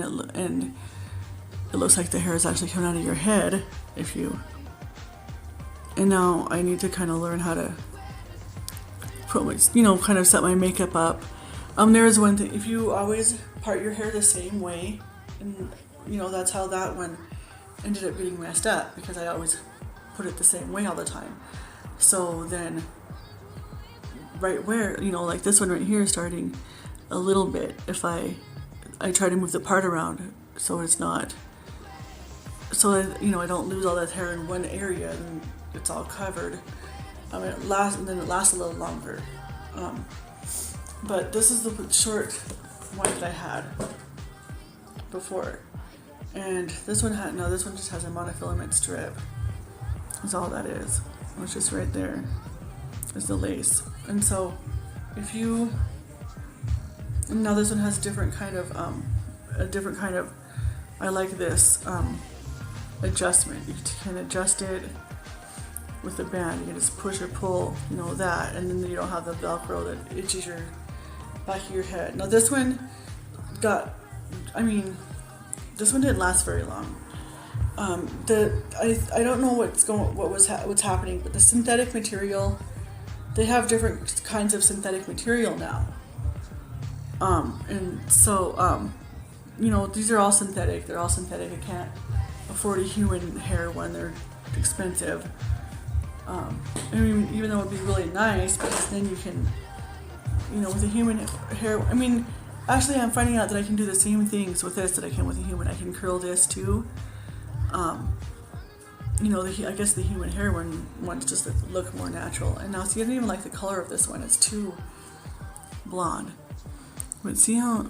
and it looks like the hair is actually coming out of your head if you. And now I need to kind of learn how to put my, kind of set my makeup up. There is one thing, if you always part your hair the same way, and that's how that one ended up getting messed up, because I always put it the same way all the time. So then right where, like this one right here, starting a little bit, if I try to move the part around so it's not, so that, I don't lose all that hair in one area and it's all covered. It lasts a little longer. But this is the short one that I had before. And this one just has a monofilament strip. That's all that is. It's just right there is the lace. And so now this one has a different kind of, I like this adjustment. You can adjust it with the band. You can just push or pull, that, and then you don't have the Velcro that itches your back of your head. Now this one this one didn't last very long. I don't know what's happening, but the synthetic material, they have different kinds of synthetic material now. And so these are all synthetic. They're all synthetic. I can't afford a human hair one. They're expensive. Even though it'd be really nice, because then you can, with a human hair, actually I'm finding out that I can do the same things with this that I can with a human. I can curl this too. I guess the human hair one wants just to look more natural. And now see, I don't even like the color of this one. It's too blonde. But see how,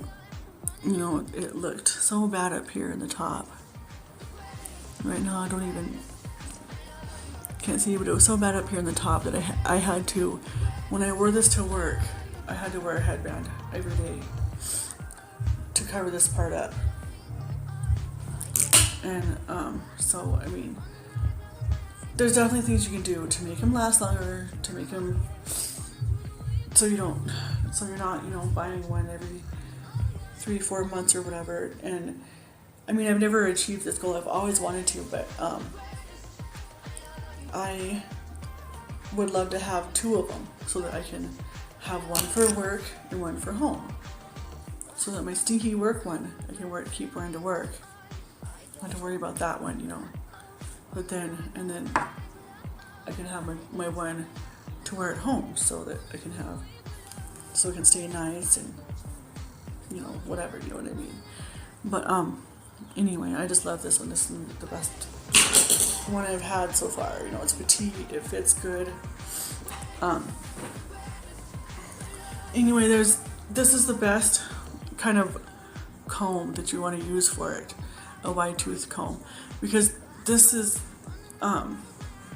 it looked so bad up here in the top. Right now I can't see, but it was so bad up here in the top that I had to, when I wore this to work, I had to wear a headband every day to cover this part up. And so there's definitely things you can do to make them last longer, to make them so you're not buying one every 3-4 months or whatever. And I've never achieved this goal. I've always wanted to, but I would love to have 2 of them so that I can have one for work and one for home. So that my stinky work one, I can keep wearing to work. I don't have to worry about that one, But then I can have my one to wear at home, so that I can so it can stay nice and, whatever, you know what I mean. But anyway, I just love this one. This is the best one I've had so far. It's petite, it fits good. Anyway, this is the best kind of comb that you want to use for it, a wide tooth comb, because this is, and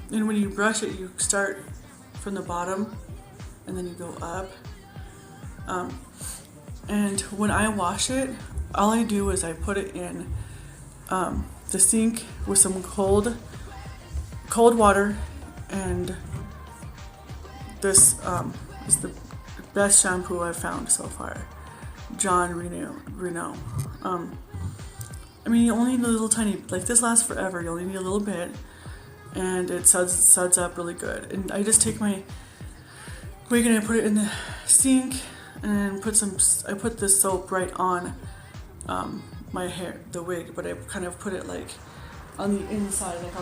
when you brush it, you start from the bottom and then you go up. And when I wash it, all I do is I put it in the sink with some cold water, and this is the best shampoo I've found so far. John Reno. You only need a little tiny, like this lasts forever. You only need a little bit, and it suds up really good. And I just take my wig and I put it in the sink, and I put this soap right on my hair, the wig, but I kind of put it like on the inside. Like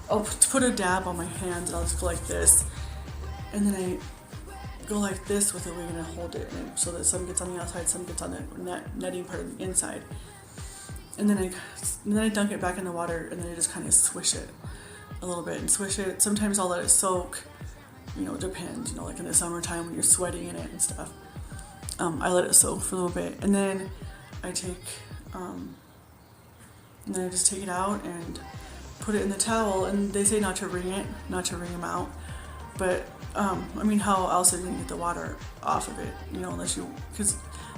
I'll put a dab on my hands, and I'll just go like this, and then I go like this with the wig, and I hold it, so that some gets on the outside, some gets on the netting part of the inside. And then I dunk it back in the water, and then I just kind of swish it a little bit and swish it. Sometimes I'll let it soak. It depends. Like in the summertime when you're sweating in it and stuff. I let it soak for a little bit, and then I take, just take it out and put it in the towel. And they say not to wring them out. But how else are you gonna get the water off of it? Because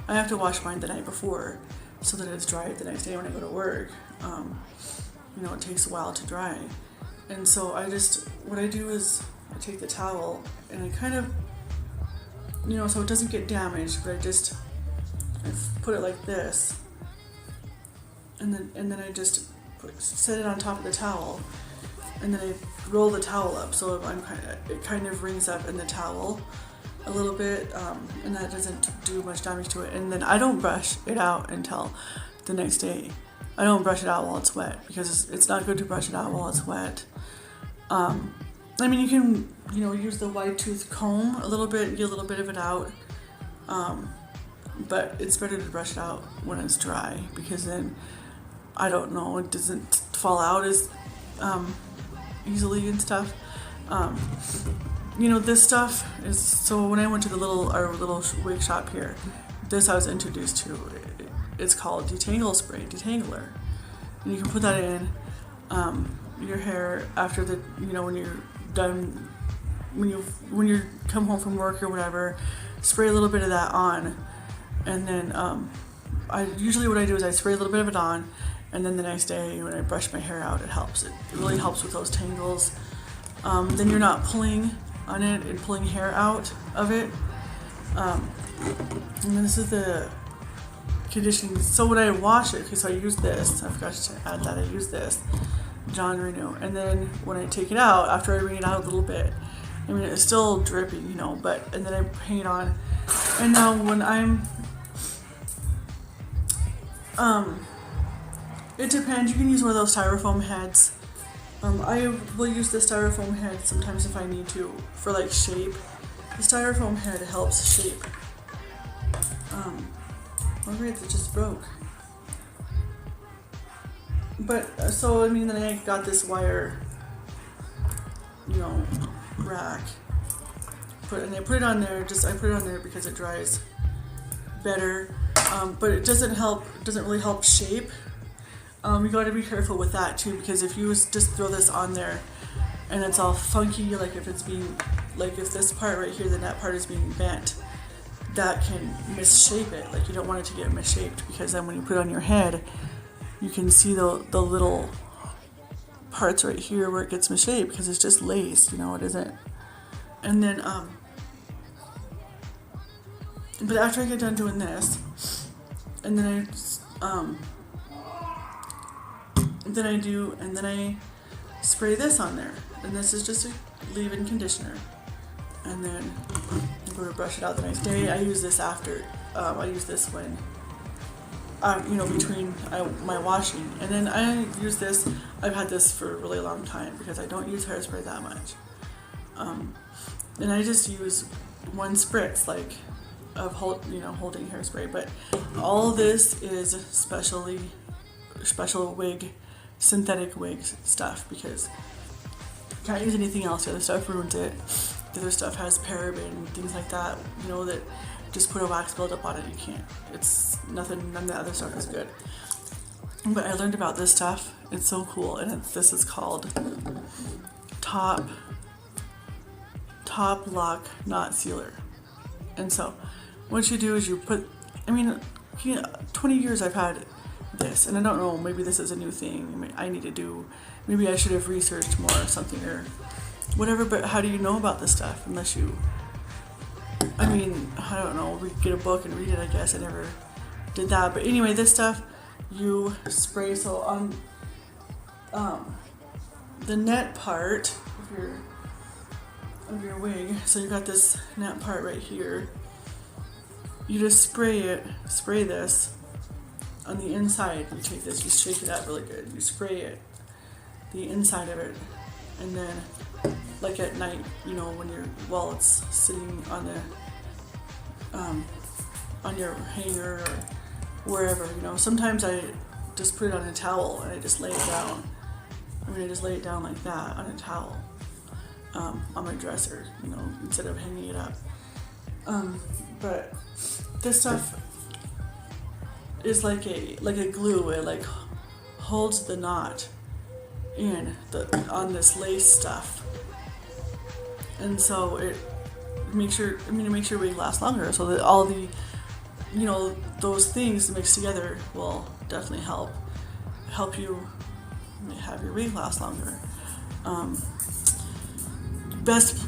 I have to wash mine the night before, so that it's dry the next day when I go to work. It takes a while to dry. And so what I do is I take the towel and I kind of, so it doesn't get damaged, but I put it like this, and then I just set it on top of the towel, and then I roll the towel up so it kind of rings up in the towel a little bit, and that doesn't do much damage to it. And then I don't brush it out until the next day. I don't brush it out while it's wet because it's not good to brush it out while it's wet. I mean, you can, use the wide tooth comb a little bit, get a little bit of it out, but it's better to brush it out when it's dry because then, I don't know, it doesn't fall out as easily and stuff. This stuff is, so when I went to our little wig shop here, this I was introduced to. It's called detangler. And you can put that in your hair after when you're done, when you come home from work or whatever, spray a little bit of that on, and then what I do is I spray a little bit of it on, and then the next day when I brush my hair out, it helps. It really helps with those tangles. Then you're not pulling on it and pulling hair out of it. And this is the conditioning. So when I wash it, so I use this. I forgot to add that. I use this John Renew, and then when I take it out, after I wring it out a little bit, I mean it's still dripping, and then I hang it on. And now when it depends. You can use one of those styrofoam heads. I will use the styrofoam head sometimes if I need to for like shape. The styrofoam head helps shape. Oh great, it just broke. But so then I got this wire, rack. I put it on there. I put it on there because it dries better. But it doesn't really help shape. You got to be careful with that too, because if you just throw this on there and it's all funky, like if this part right here, the net part is being bent, that can misshape it. Like you don't want it to get misshaped, because then when you put it on your head, you can see the little parts right here where it gets misshaped because it's just lace, it isn't. And then, but after I get done doing this, and then I spray this on there, and this is just a leave-in conditioner, and then I'm going to brush it out the next day. I use this after, I use this when, between my washing, and then I use this. I've had this for a really long time because I don't use hairspray that much, and I just use one spritz of holding hairspray. But all this is special wig, synthetic wigs stuff, because you can't use anything else. The other stuff ruins it. The other stuff has paraben and things like that, that just put a wax buildup on it. You can't. It's nothing. None of the other stuff is good. But I learned about this stuff. It's so cool, and this is called Top Lock Knot Sealer. And so, what you do is you put. 20 years I've had this, and I don't know. Maybe this is a new thing. Maybe I should have researched more or something or whatever. But how do you know about this stuff unless you? I don't know, we get a book and read it, I guess. I never did that. But anyway, this stuff you spray, so on the net part of your wig, so you've got this net part right here, you just spray this on the inside. You take this, you shake it up really good, you spray it, the inside of it, and then like at night, while it's sitting on your hanger or wherever, sometimes I just put it on a towel and I just lay it down. I just lay it down like that on a towel, on my dresser, instead of hanging it up. But this stuff is like a glue. It holds the knot on this lace stuff. And so it makes your wig last longer, so that all the, those things mixed together will definitely help you have your wig last longer. Best,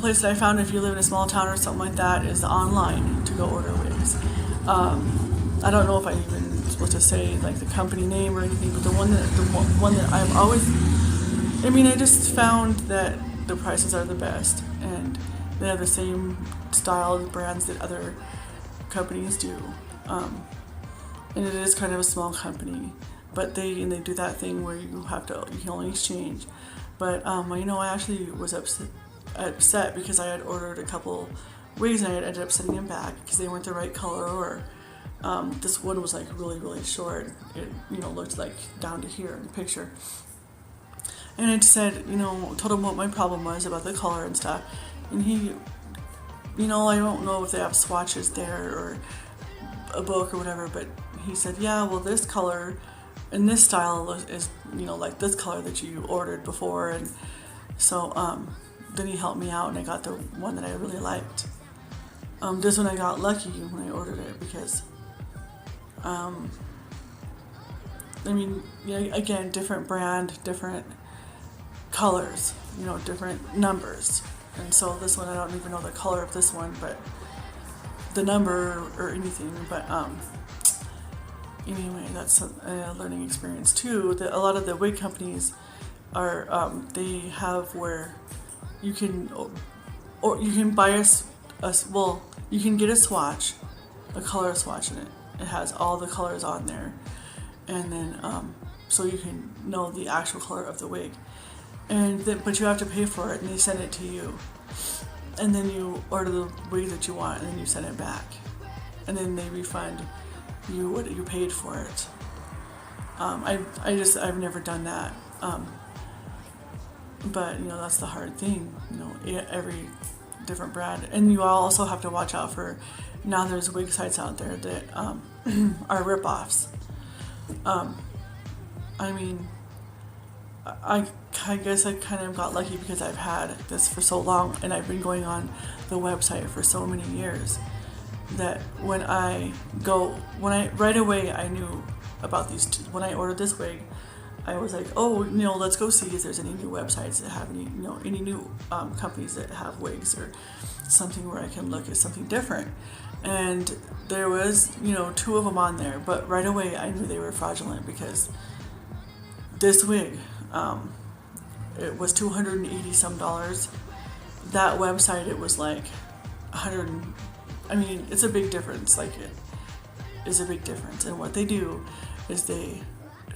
place that I found if you live in a small town or something like that is online to go order wigs. I don't know if I even supposed to say like the company name or anything, but the one that I'm always, I mean, I just found that the prices are the best, and they have the same style brands that other companies do. And it is kind of a small company, but they do that thing where you can only exchange. But I actually was upset because I had ordered a couple wigs and I had ended up sending them back because they weren't the right color, or this one was like really, really short. It looked like down to here in the picture. And I said, told him what my problem was about the color and stuff. And he, I don't know if they have swatches there or a book or whatever, but he said, yeah, well, this color and this style is, like this color that you ordered before. And so then he helped me out and I got the one that I really liked. This one I got lucky when I ordered it because, again, different brand, different colors, different numbers. And so this one, I don't even know the color of this one, but the number or anything. But anyway, that's a learning experience too. A lot of the wig companies are, they have where you can, or you can buy you can get a swatch, a color swatch in it. It has all the colors on there. And then, so you can know the actual color of the wig. But you have to pay for it, and they send it to you. And then you order the wig that you want, and then you send it back. And then they refund you what you paid for it. I've never done that. But that's the hard thing. Every different brand, and you also have to watch out for. Now there's wig sites out there that are ripoffs. I guess I kind of got lucky because I've had this for so long and I've been going on the website for so many years that right away I knew about these two. When I ordered this wig, I was like, let's go see if there's any new websites that have any new companies that have wigs or something where I can look at something different. And there was, two of them on there, but right away I knew they were fraudulent because this wig, it was $280 some. That website, it was like 100. It's a big difference. Like, it is a big difference. And what they do is they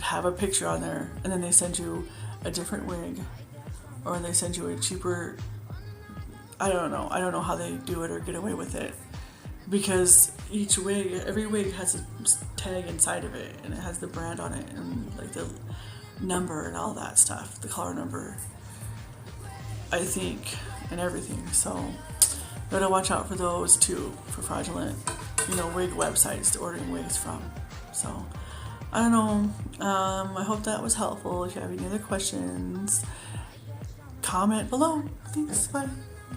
have a picture on there, and then they send you a different wig, or they send you a cheaper. I don't know how they do it or get away with it, because every wig has a tag inside of it, and it has the brand on it, and like the number and all that stuff, the color number, I think, and everything. So gotta watch out for those too, for fraudulent, wig websites ordering wigs from. So I don't know. I hope that was helpful. If you have any other questions, comment below. Thanks. Bye.